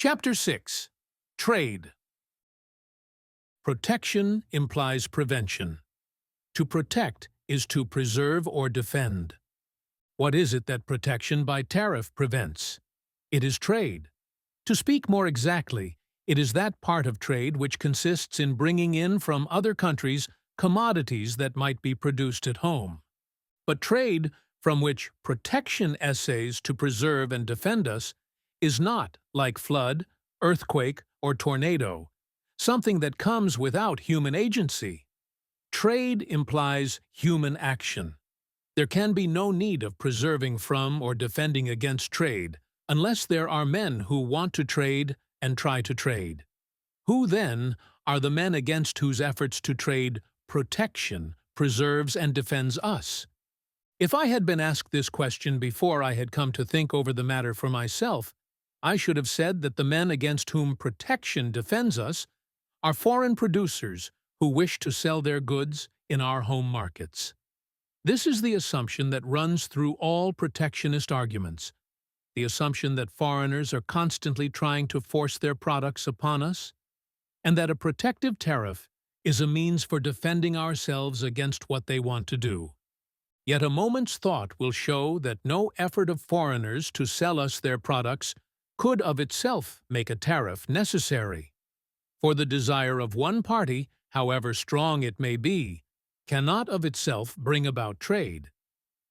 Chapter 6. Trade. Protection implies prevention. To protect is to preserve or defend. What is it that protection by tariff prevents? It is trade. To speak more exactly, it is that part of trade which consists in bringing in from other countries commodities that might be produced at home. But trade, from which protection essays to preserve and defend us, is not, like flood, earthquake, or tornado, something that comes without human agency. Trade implies human action. There can be no need of preserving from or defending against trade unless there are men who want to trade and try to trade. Who, then, are the men against whose efforts to trade protection preserves and defends us? If I had been asked this question before I had come to think over the matter for myself, I should have said that the men against whom protection defends us are foreign producers who wish to sell their goods in our home markets. This is the assumption that runs through all protectionist arguments, the assumption that foreigners are constantly trying to force their products upon us, and that a protective tariff is a means for defending ourselves against what they want to do. Yet a moment's thought will show that no effort of foreigners to sell us their products could of itself make a tariff necessary. For the desire of one party, however strong it may be, cannot of itself bring about trade.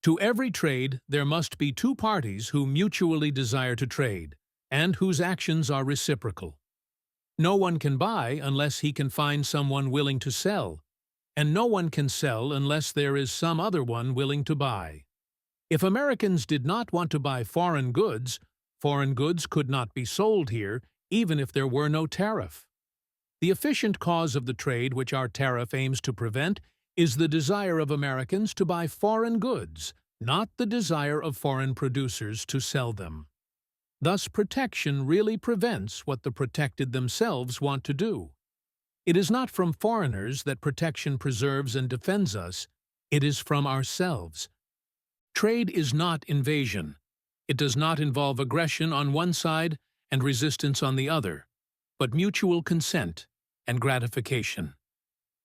To every trade there must be two parties who mutually desire to trade, and whose actions are reciprocal. No one can buy unless he can find someone willing to sell, and no one can sell unless there is some other one willing to buy. If Americans did not want to buy foreign goods could not be sold here, even if there were no tariff. The efficient cause of the trade which our tariff aims to prevent is the desire of Americans to buy foreign goods, not the desire of foreign producers to sell them. Thus, protection really prevents what the protected themselves want to do. It is not from foreigners that protection preserves and defends us, it is from ourselves. Trade is not invasion. It does not involve aggression on one side and resistance on the other, but mutual consent and gratification.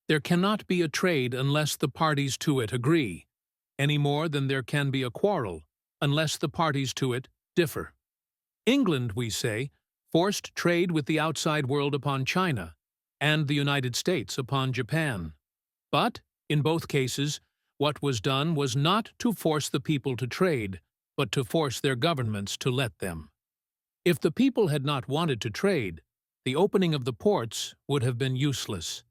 There cannot be a trade unless the parties to it agree, any more than there can be a quarrel unless the parties to it differ. England, we say, forced trade with the outside world upon China, and the United States upon Japan. But, in both cases, what was done was not to force the people to trade, but to force their governments to let them. If the people had not wanted to trade, the opening of the ports would have been useless.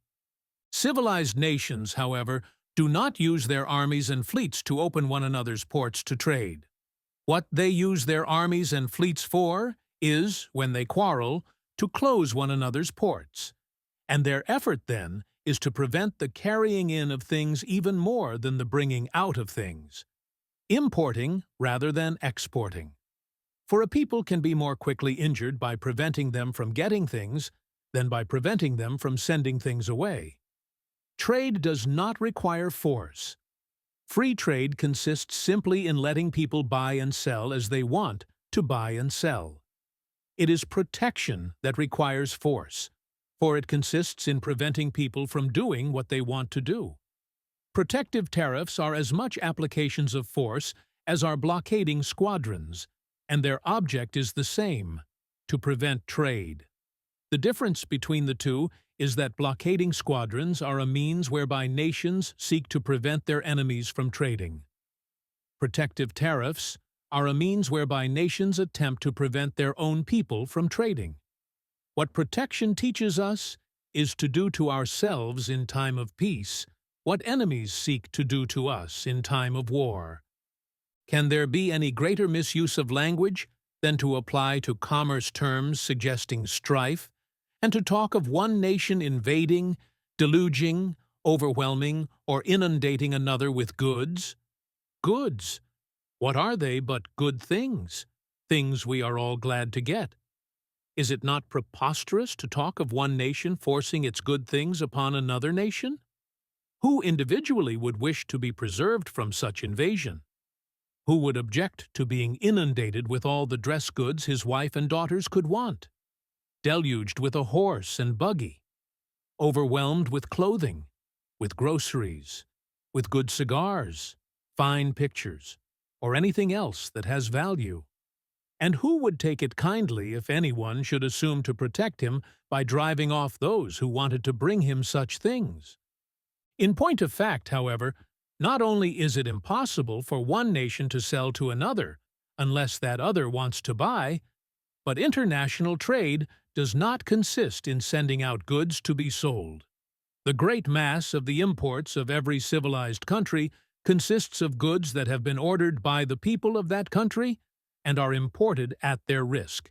Civilized nations, however, do not use their armies and fleets to open one another's ports to trade. What they use their armies and fleets for is, when they quarrel, to close one another's ports. And their effort, then, is to prevent the carrying in of things even more than the bringing out of things. Importing rather than exporting. For a people can be more quickly injured by preventing them from getting things than by preventing them from sending things away. Trade does not require force. Free trade consists simply in letting people buy and sell as they want to buy and sell. It is protection that requires force, for it consists in preventing people from doing what they want to do. Protective tariffs are as much applications of force as are blockading squadrons, and their object is the same, to prevent trade. The difference between the two is that blockading squadrons are a means whereby nations seek to prevent their enemies from trading. Protective tariffs are a means whereby nations attempt to prevent their own people from trading. What protection teaches us is to do to ourselves in time of peace what enemies seek to do to us in time of war. Can there be any greater misuse of language than to apply to commerce terms suggesting strife, and to talk of one nation invading, deluging, overwhelming, or inundating another with goods? Goods! What are they but good things? Things we are all glad to get. Is it not preposterous to talk of one nation forcing its good things upon another nation? Who individually would wish to be preserved from such invasion? Who would object to being inundated with all the dress goods his wife and daughters could want? deluged with a horse and buggy, overwhelmed with clothing, with groceries, with good cigars, fine pictures, or anything else that has value. And who would take it kindly if anyone should assume to protect him by driving off those who wanted to bring him such things? In point of fact, however, not only is it impossible for one nation to sell to another unless that other wants to buy, but international trade does not consist in sending out goods to be sold. The great mass of the imports of every civilized country consists of goods that have been ordered by the people of that country and are imported at their risk.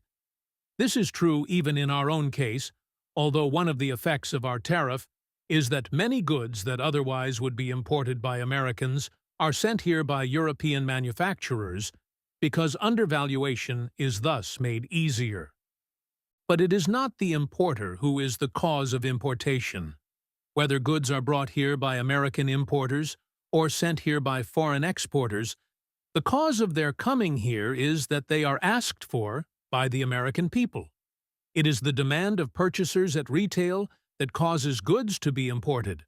This is true even in our own case, although one of the effects of our tariff is that many goods that otherwise would be imported by Americans are sent here by European manufacturers because undervaluation is thus made easier. But it is not the importer who is the cause of importation. Whether goods are brought here by American importers or sent here by foreign exporters, the cause of their coming here is that they are asked for by the American people. It is the demand of purchasers at retail that causes goods to be imported.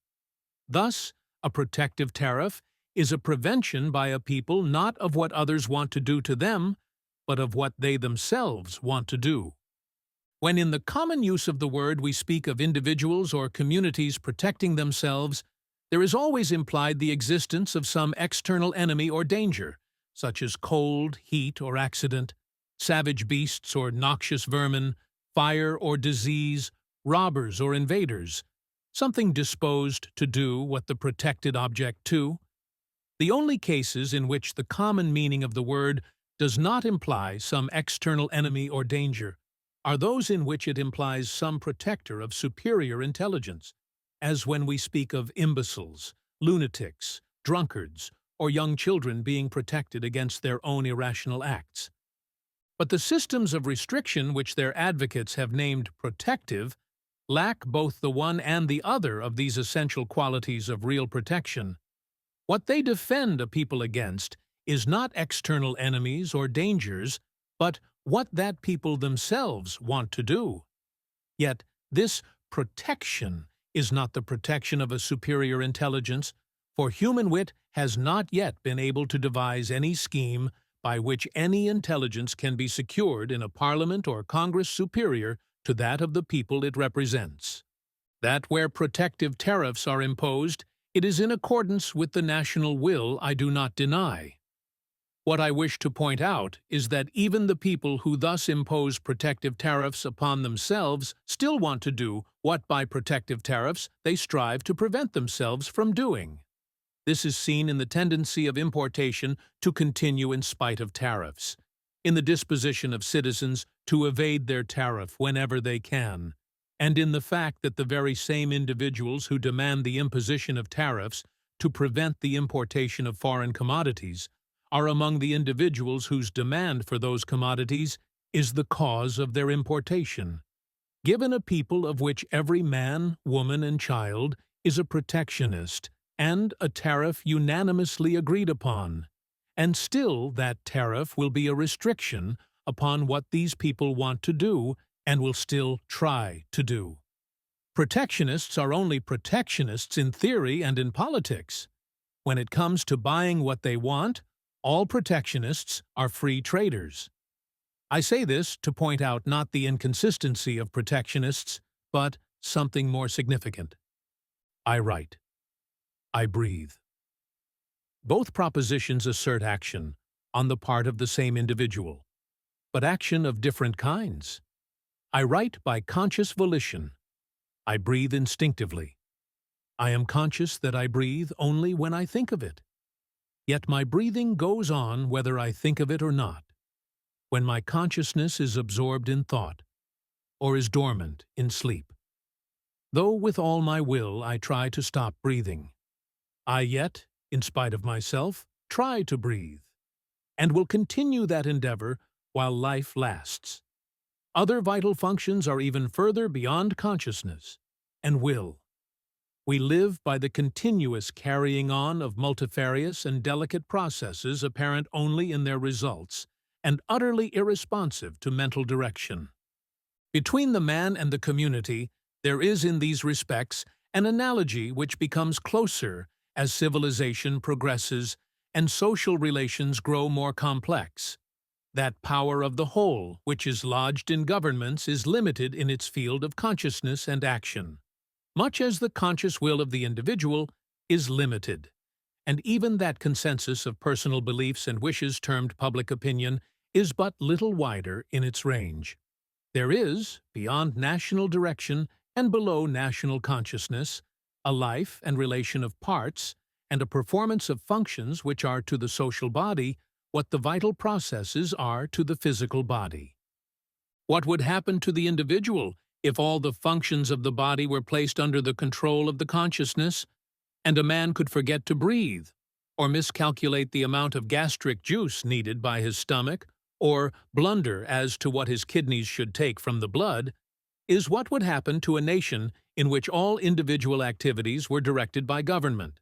Thus, a protective tariff is a prevention by a people not of what others want to do to them, but of what they themselves want to do. When in the common use of the word we speak of individuals or communities protecting themselves, there is always implied the existence of some external enemy or danger, such as cold, heat, or accident, savage beasts or noxious vermin, fire or disease, robbers or invaders, something disposed to do what the protected object to. The only cases in which the common meaning of the word does not imply some external enemy or danger are those in which it implies some protector of superior intelligence, as when we speak of imbeciles, lunatics, drunkards, or young children being protected against their own irrational acts. But the systems of restriction which their advocates have named protective lack both the one and the other of these essential qualities of real protection. What they defend a people against is not external enemies or dangers, but what that people themselves want to do. Yet this protection is not the protection of a superior intelligence, for human wit has not yet been able to devise any scheme by which any intelligence can be secured in a parliament or Congress superior to that of the people it represents. That where protective tariffs are imposed, it is in accordance with the national will, I do not deny. What I wish to point out is that even the people who thus impose protective tariffs upon themselves still want to do what by protective tariffs they strive to prevent themselves from doing. This is seen in the tendency of importation to continue in spite of tariffs, in the disposition of citizens to evade their tariff whenever they can, and in the fact that the very same individuals who demand the imposition of tariffs to prevent the importation of foreign commodities are among the individuals whose demand for those commodities is the cause of their importation. Given a people of which every man, woman, and child is a protectionist, and a tariff unanimously agreed upon, and still that tariff will be a restriction upon what these people want to do and will still try to do. Protectionists are only protectionists in theory and in politics. When it comes to buying what they want, all protectionists are free traders. I say this to point out not the inconsistency of protectionists, but something more significant. I write. I breathe. Both propositions assert action on the part of the same individual, but action of different kinds. I write by conscious volition. I breathe instinctively. I am conscious that I breathe only when I think of it. Yet my breathing goes on whether I think of it or not, when my consciousness is absorbed in thought, or is dormant in sleep. Though with all my will I try to stop breathing, I yet, in spite of myself, try to breathe, and will continue that endeavor while life lasts. Other vital functions are even further beyond consciousness and will. We live by the continuous carrying on of multifarious and delicate processes apparent only in their results and utterly irresponsive to mental direction. Between the man and the community, there is in these respects an analogy which becomes closer as civilization progresses and social relations grow more complex. That power of the whole, which is lodged in governments, is limited in its field of consciousness and action, much as the conscious will of the individual is limited. And even that consensus of personal beliefs and wishes termed public opinion is but little wider in its range. There is, beyond national direction and below national consciousness, a life and relation of parts and a performance of functions which are to the social body what the vital processes are to the physical body. What would happen to the individual if all the functions of the body were placed under the control of the consciousness, and a man could forget to breathe, or miscalculate the amount of gastric juice needed by his stomach, or blunder as to what his kidneys should take from the blood, is what would happen to a nation in which all individual activities were directed by government.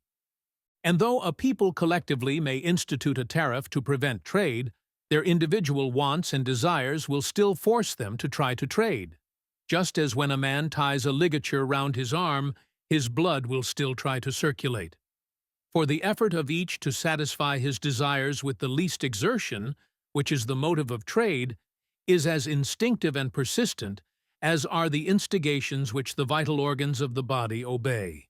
And though a people collectively may institute a tariff to prevent trade, their individual wants and desires will still force them to try to trade. Just as when a man ties a ligature round his arm, his blood will still try to circulate. For the effort of each to satisfy his desires with the least exertion, which is the motive of trade, is as instinctive and persistent as are the instigations which the vital organs of the body obey.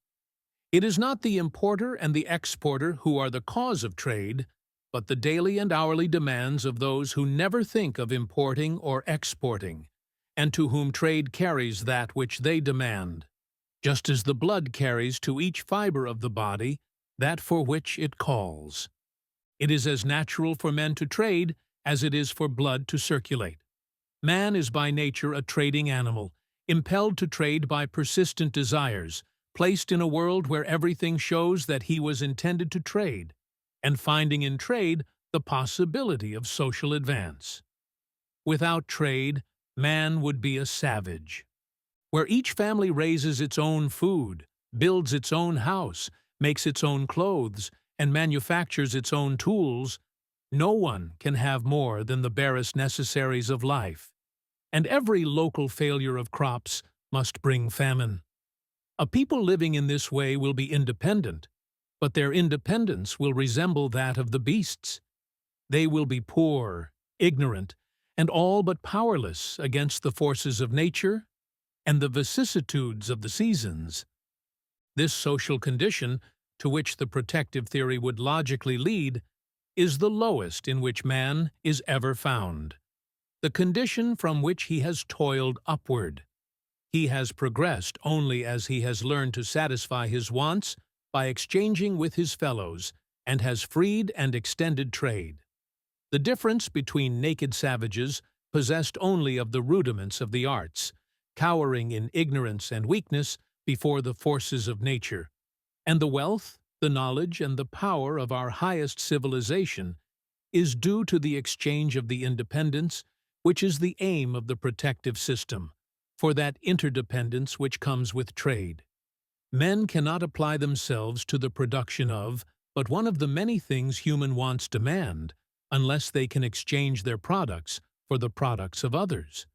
It is not the importer and the exporter who are the cause of trade, but the daily and hourly demands of those who never think of importing or exporting, and to whom trade carries that which they demand, just as the blood carries to each fiber of the body that for which it calls. It is as natural for men to trade as it is for blood to circulate. Man is by nature a trading animal, impelled to trade by persistent desires, placed in a world where everything shows that he was intended to trade, and finding in trade the possibility of social advance. Without trade, man would be a savage. Where each family raises its own food, builds its own house, makes its own clothes, and manufactures its own tools, no one can have more than the barest necessaries of life, and every local failure of crops must bring famine. A people living in this way will be independent, but their independence will resemble that of the beasts. They will be poor, ignorant, and all but powerless against the forces of nature and the vicissitudes of the seasons. This social condition, to which the protective theory would logically lead, is the lowest in which man is ever found, the condition from which he has toiled upward. He has progressed only as he has learned to satisfy his wants by exchanging with his fellows, and has freed and extended trade. The difference between naked savages, possessed only of the rudiments of the arts, cowering in ignorance and weakness before the forces of nature, and the wealth, the knowledge, and the power of our highest civilization, is due to the exchange of the independence which is the aim of the protective system, for that interdependence which comes with trade. Men cannot apply themselves to the production of but one of the many things human wants demand, unless they can exchange their products for the products of others.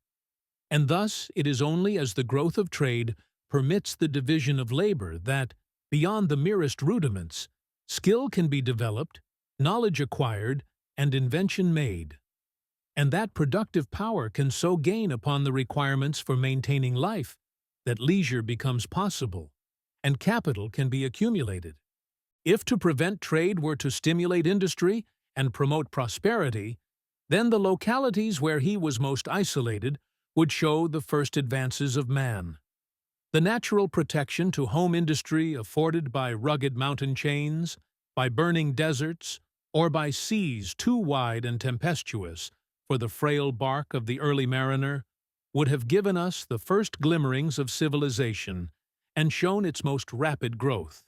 And thus it is only as the growth of trade permits the division of labor that, beyond the merest rudiments, skill can be developed, knowledge acquired, and invention made. And that productive power can so gain upon the requirements for maintaining life that leisure becomes possible, and capital can be accumulated. If to prevent trade were to stimulate industry and promote prosperity, then the localities where he was most isolated would show the first advances of man. The natural protection to home industry afforded by rugged mountain chains, by burning deserts, or by seas too wide and tempestuous for the frail bark of the early mariner, would have given us the first glimmerings of civilization and shown its most rapid growth.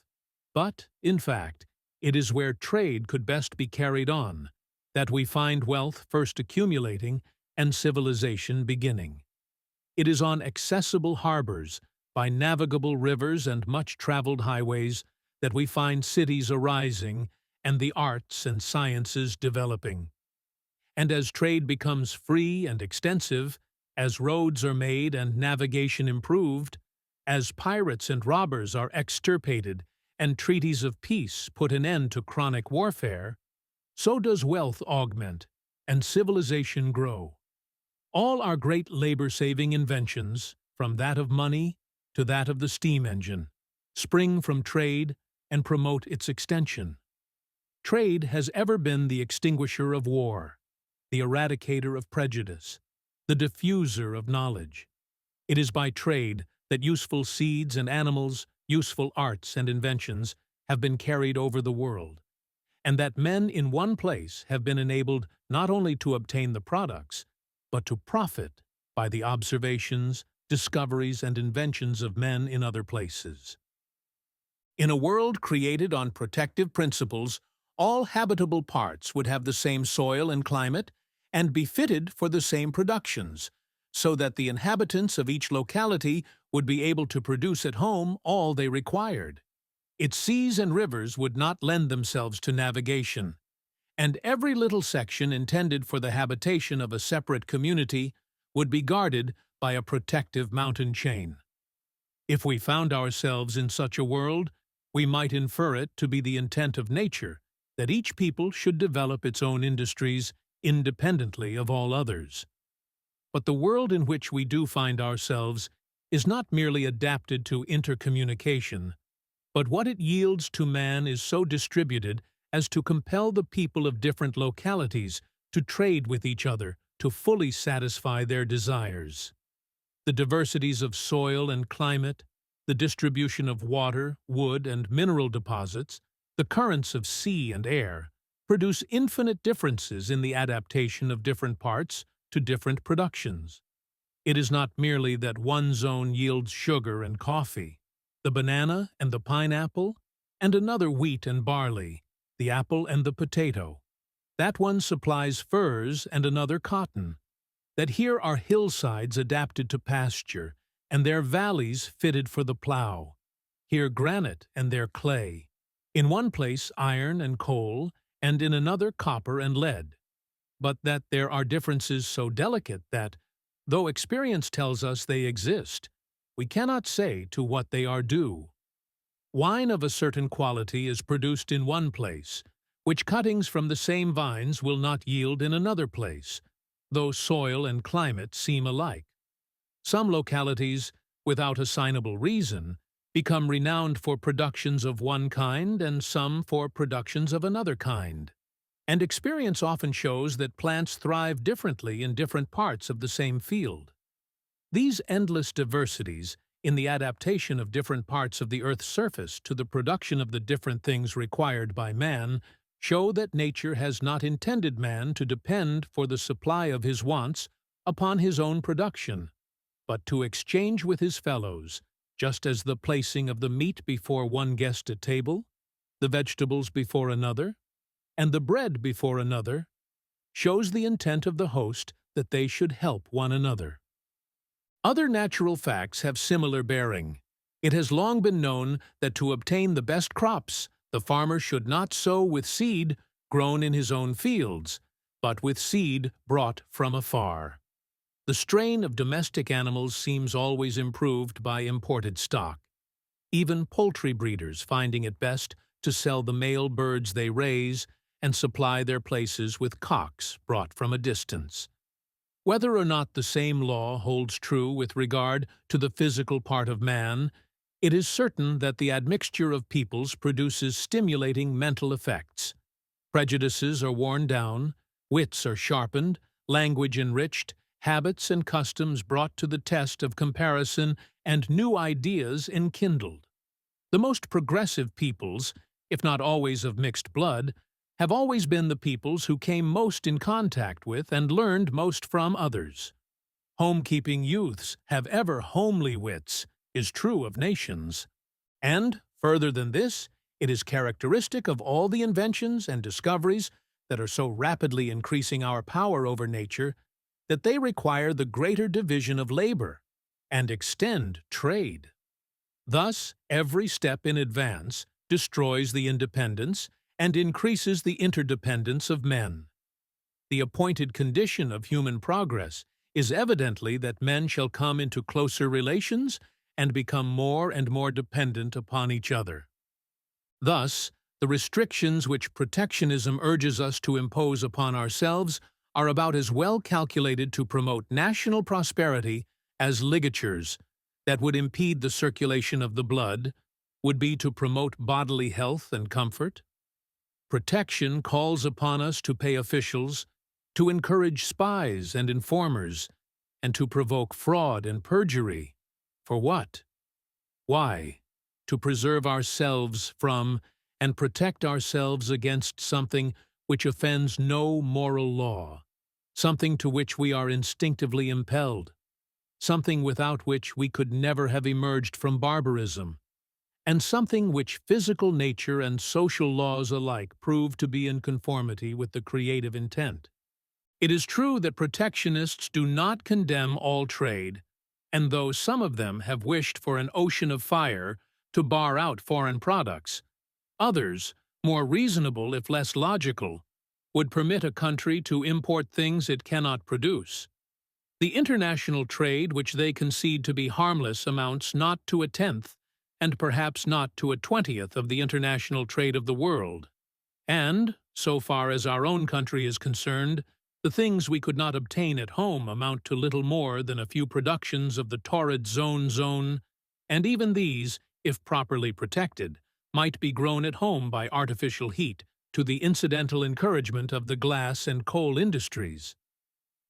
But, in fact, it is where trade could best be carried on that we find wealth first accumulating and civilization beginning. It is on accessible harbors, by navigable rivers and much-traveled highways, that we find cities arising and the arts and sciences developing. And as trade becomes free and extensive, as roads are made and navigation improved, as pirates and robbers are extirpated and treaties of peace put an end to chronic warfare, so does wealth augment and civilization grow. All our great labor-saving inventions, from that of money to that of the steam engine, spring from trade and promote its extension. Trade has ever been the extinguisher of war, the eradicator of prejudice, the diffuser of knowledge. It is by trade that useful seeds and animals, useful arts and inventions have been carried over the world, and that men in one place have been enabled not only to obtain the products, but to profit by the observations, discoveries, and inventions of men in other places. In a world created on protective principles, all habitable parts would have the same soil and climate and be fitted for the same productions, so that the inhabitants of each locality would be able to produce at home all they required. Its seas and rivers would not lend themselves to navigation, and every little section intended for the habitation of a separate community would be guarded by a protective mountain chain. If we found ourselves in such a world, we might infer it to be the intent of nature that each people should develop its own industries independently of all others. But the world in which we do find ourselves is not merely adapted to intercommunication, but what it yields to man is so distributed as to compel the people of different localities to trade with each other to fully satisfy their desires. The diversities of soil and climate, the distribution of water, wood, and mineral deposits, the currents of sea and air, produce infinite differences in the adaptation of different parts to different productions. It is not merely that one zone yields sugar and coffee, the banana and the pineapple, and another wheat and barley, the apple and the potato. That one supplies furs and another cotton. That here are hillsides adapted to pasture, and their valleys fitted for the plow. Here granite and there clay. In one place iron and coal, and in another copper and lead. But that there are differences so delicate that, though experience tells us they exist, we cannot say to what they are due. Wine of a certain quality is produced in one place, which cuttings from the same vines will not yield in another place, though soil and climate seem alike. Some localities, without assignable reason, become renowned for productions of one kind and some for productions of another kind. And experience often shows that plants thrive differently in different parts of the same field. These endless diversities in the adaptation of different parts of the Earth's surface to the production of the different things required by man show that nature has not intended man to depend for the supply of his wants upon his own production, but to exchange with his fellows, just as the placing of the meat before one guest at table, the vegetables before another, and the bread before another, shows the intent of the host that they should help one another. Other natural facts have similar bearing. It has long been known that to obtain the best crops, the farmer should not sow with seed grown in his own fields, but with seed brought from afar. The strain of domestic animals seems always improved by imported stock, even poultry breeders finding it best to sell the male birds they raise and supply their places with cocks brought from a distance. Whether or not the same law holds true with regard to the physical part of man, it is certain that the admixture of peoples produces stimulating mental effects. Prejudices are worn down, wits are sharpened, language enriched, habits and customs brought to the test of comparison, and new ideas enkindled. The most progressive peoples, if not always of mixed blood, have always been the peoples who came most in contact with and learned most from others. Homekeeping youths have ever homely wits, is true of nations. And, further than this, it is characteristic of all the inventions and discoveries that are so rapidly increasing our power over nature that they require the greater division of labor and extend trade. Thus, every step in advance destroys the independence and increases the interdependence of men. The appointed condition of human progress is evidently that men shall come into closer relations and become more and more dependent upon each other. Thus, the restrictions which protectionism urges us to impose upon ourselves are about as well calculated to promote national prosperity as ligatures that would impede the circulation of the blood would be to promote bodily health and comfort. Protection calls upon us to pay officials, to encourage spies and informers, and to provoke fraud and perjury. For what? Why? To preserve ourselves from and protect ourselves against something which offends no moral law, something to which we are instinctively impelled, something without which we could never have emerged from barbarism, and something which physical nature and social laws alike prove to be in conformity with the creative intent. It is true that protectionists do not condemn all trade, and though some of them have wished for an ocean of fire to bar out foreign products, others, more reasonable if less logical, would permit a country to import things it cannot produce. The international trade which they concede to be harmless amounts not to 1/10, and perhaps not to 1/20 of the international trade of the world. And, so far as our own country is concerned, the things we could not obtain at home amount to little more than a few productions of the torrid zone, and even these, if properly protected, might be grown at home by artificial heat to the incidental encouragement of the glass and coal industries.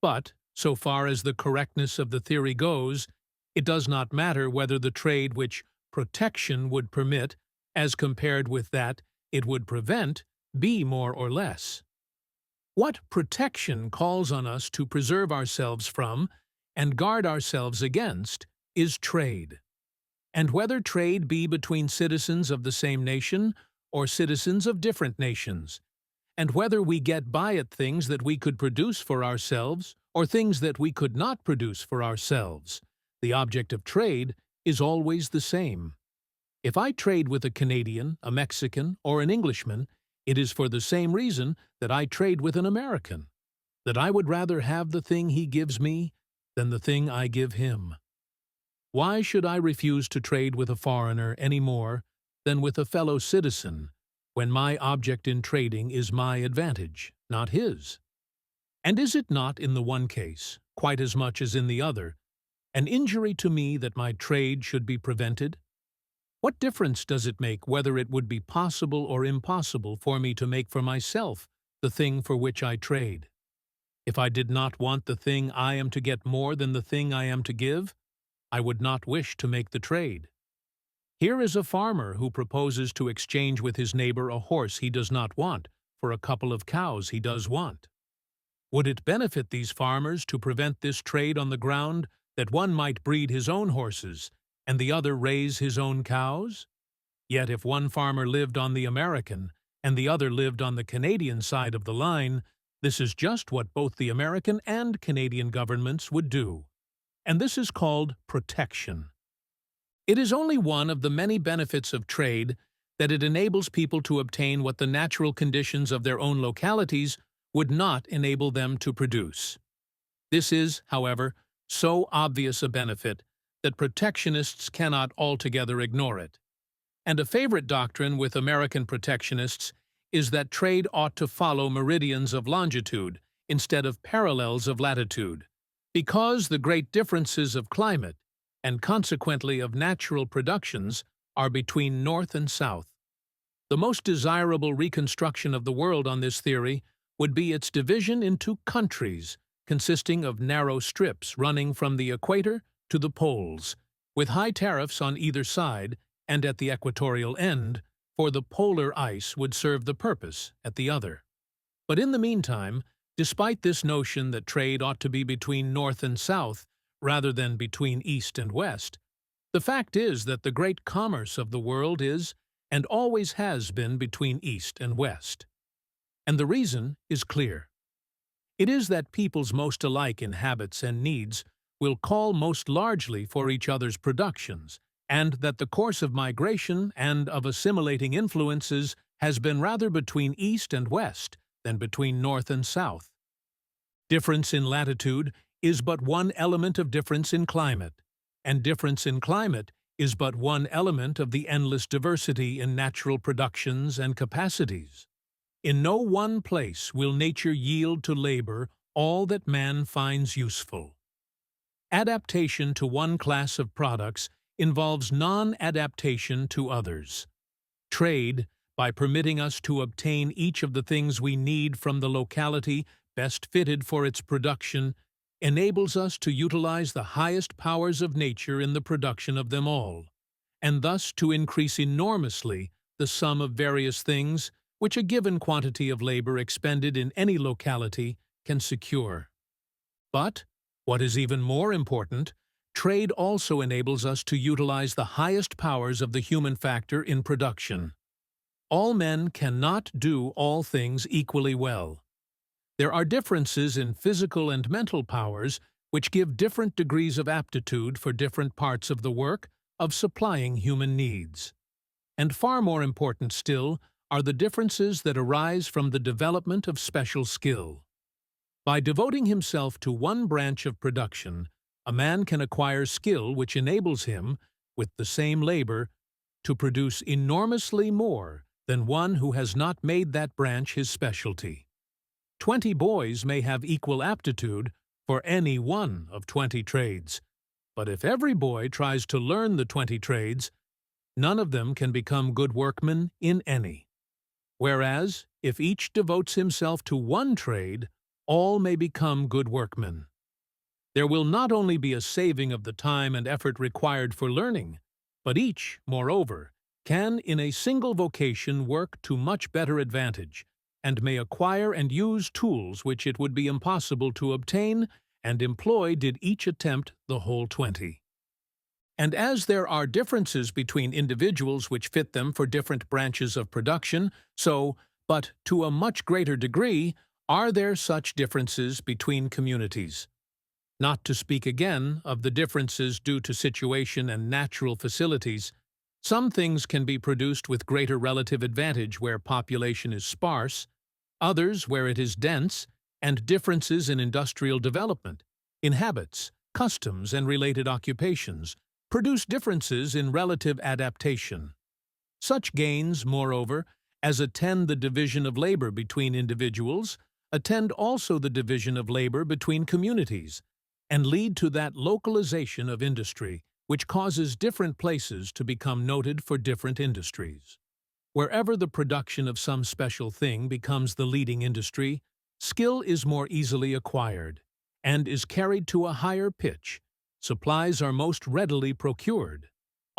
But, so far as the correctness of the theory goes, it does not matter whether the trade which protection would permit, as compared with that it would prevent, be more or less. What protection calls on us to preserve ourselves from and guard ourselves against is trade. And whether trade be between citizens of the same nation or citizens of different nations, and whether we get by at things that we could produce for ourselves or things that we could not produce for ourselves, the object of trade is always the same. If I trade with a Canadian, a Mexican, or an Englishman, it is for the same reason that I trade with an American, that I would rather have the thing he gives me than the thing I give him. Why should I refuse to trade with a foreigner any more than with a fellow citizen, when my object in trading is my advantage, not his? And is it not in the one case, quite as much as in the other, an injury to me that my trade should be prevented? What difference does it make whether it would be possible or impossible for me to make for myself the thing for which I trade? If I did not want the thing I am to get more than the thing I am to give, I would not wish to make the trade. Here is a farmer who proposes to exchange with his neighbor a horse he does not want for a couple of cows he does want. Would it benefit these farmers to prevent this trade on the ground that one might breed his own horses and the other raise his own cows? Yet if one farmer lived on the American and the other lived on the Canadian side of the line, this is just what both the American and Canadian governments would do. And this is called protection. It is only one of the many benefits of trade that it enables people to obtain what the natural conditions of their own localities would not enable them to produce. This is, however, so obvious a benefit that protectionists cannot altogether ignore it. And a favorite doctrine with American protectionists is that trade ought to follow meridians of longitude instead of parallels of latitude, because the great differences of climate, and consequently of natural productions, are between North and South. The most desirable reconstruction of the world on this theory would be its division into countries, consisting of narrow strips running from the equator to the poles, with high tariffs on either side and at the equatorial end, for the polar ice would serve the purpose at the other. But in the meantime, despite this notion that trade ought to be between North and South rather than between East and West, the fact is that the great commerce of the world is and always has been between East and West. And the reason is clear. It is that peoples most alike in habits and needs will call most largely for each other's productions, and that the course of migration and of assimilating influences has been rather between East and West than between North and South. Difference in latitude is but one element of difference in climate, and difference in climate is but one element of the endless diversity in natural productions and capacities. In no one place will nature yield to labor all that man finds useful. Adaptation to one class of products involves non-adaptation to others. Trade, by permitting us to obtain each of the things we need from the locality best fitted for its production, enables us to utilize the highest powers of nature in the production of them all, and thus to increase enormously the sum of various things which a given quantity of labor expended in any locality can secure. But, what is even more important, trade also enables us to utilize the highest powers of the human factor in production. All men cannot do all things equally well. There are differences in physical and mental powers which give different degrees of aptitude for different parts of the work of supplying human needs. And far more important still are the differences that arise from the development of special skill. By devoting himself to one branch of production, a man can acquire skill which enables him, with the same labor, to produce enormously more than one who has not made that branch his specialty. 20 boys may have equal aptitude for any one of 20 trades, but if every boy tries to learn the 20 trades, none of them can become good workmen in any. Whereas, if each devotes himself to one trade, all may become good workmen. There will not only be a saving of the time and effort required for learning, but each, moreover, can in a single vocation work to much better advantage, and may acquire and use tools which it would be impossible to obtain and employ did each attempt the whole 20. And as there are differences between individuals which fit them for different branches of production, so, but to a much greater degree, are there such differences between communities. Not to speak again of the differences due to situation and natural facilities, some things can be produced with greater relative advantage where population is sparse, others where it is dense, and differences in industrial development, in habits, customs, and related occupations produce differences in relative adaptation. Such gains, moreover, as attend the division of labor between individuals, attend also the division of labor between communities, and lead to that localization of industry which causes different places to become noted for different industries. Wherever the production of some special thing becomes the leading industry, skill is more easily acquired, and is carried to a higher pitch. Supplies are most readily procured.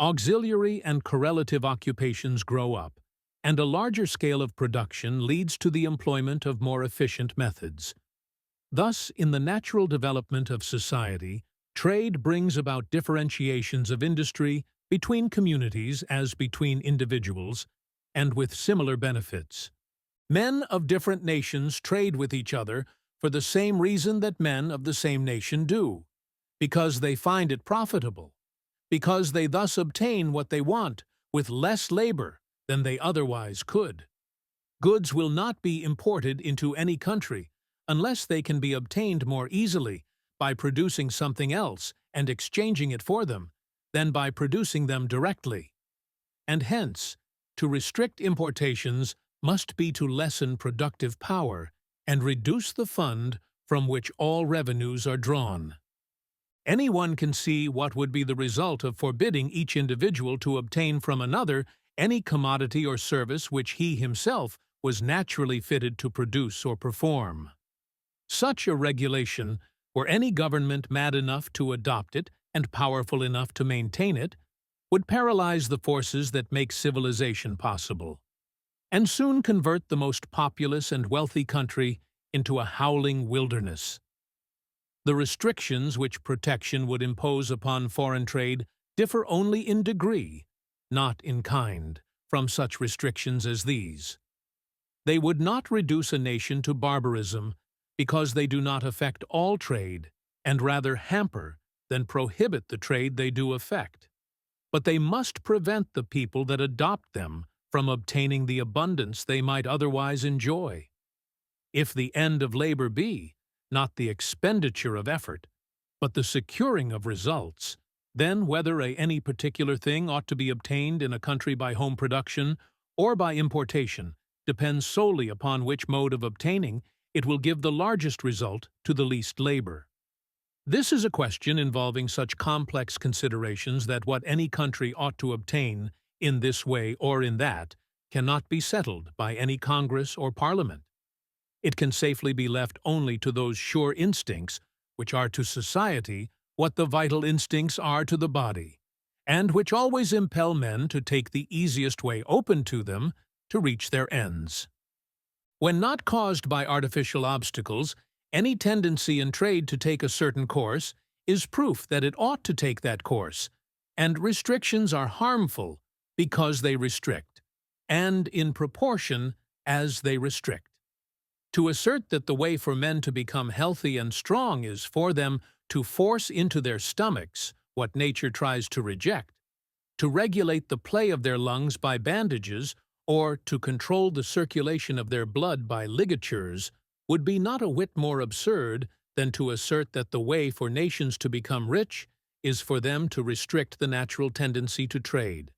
Auxiliary and correlative occupations grow up, and a larger scale of production leads to the employment of more efficient methods. Thus, in the natural development of society, trade brings about differentiations of industry between communities as between individuals, and with similar benefits. Men of different nations trade with each other for the same reason that men of the same nation do, because they find it profitable, because they thus obtain what they want with less labor than they otherwise could. Goods will not be imported into any country unless they can be obtained more easily by producing something else and exchanging it for them than by producing them directly. And hence, to restrict importations must be to lessen productive power and reduce the fund from which all revenues are drawn. Anyone can see what would be the result of forbidding each individual to obtain from another any commodity or service which he himself was naturally fitted to produce or perform. Such a regulation, were any government mad enough to adopt it and powerful enough to maintain it, would paralyze the forces that make civilization possible, and soon convert the most populous and wealthy country into a howling wilderness. The restrictions which protection would impose upon foreign trade differ only in degree, not in kind, from such restrictions as these. They would not reduce a nation to barbarism because they do not affect all trade, and rather hamper than prohibit the trade they do affect. But they must prevent the people that adopt them from obtaining the abundance they might otherwise enjoy. If the end of labor be, not the expenditure of effort, but the securing of results. Then whether any particular thing ought to be obtained in a country by home production or by importation depends solely upon which mode of obtaining it will give the largest result to the least labor. This is a question involving such complex considerations that what any country ought to obtain in this way or in that cannot be settled by any Congress or Parliament. It can safely be left only to those sure instincts which are to society what the vital instincts are to the body, and which always impel men to take the easiest way open to them to reach their ends. When not caused by artificial obstacles, any tendency in trade to take a certain course is proof that it ought to take that course, and restrictions are harmful because they restrict, and in proportion as they restrict. To assert that the way for men to become healthy and strong is for them to force into their stomachs what nature tries to reject, to regulate the play of their lungs by bandages, or to control the circulation of their blood by ligatures, would be not a whit more absurd than to assert that the way for nations to become rich is for them to restrict the natural tendency to trade.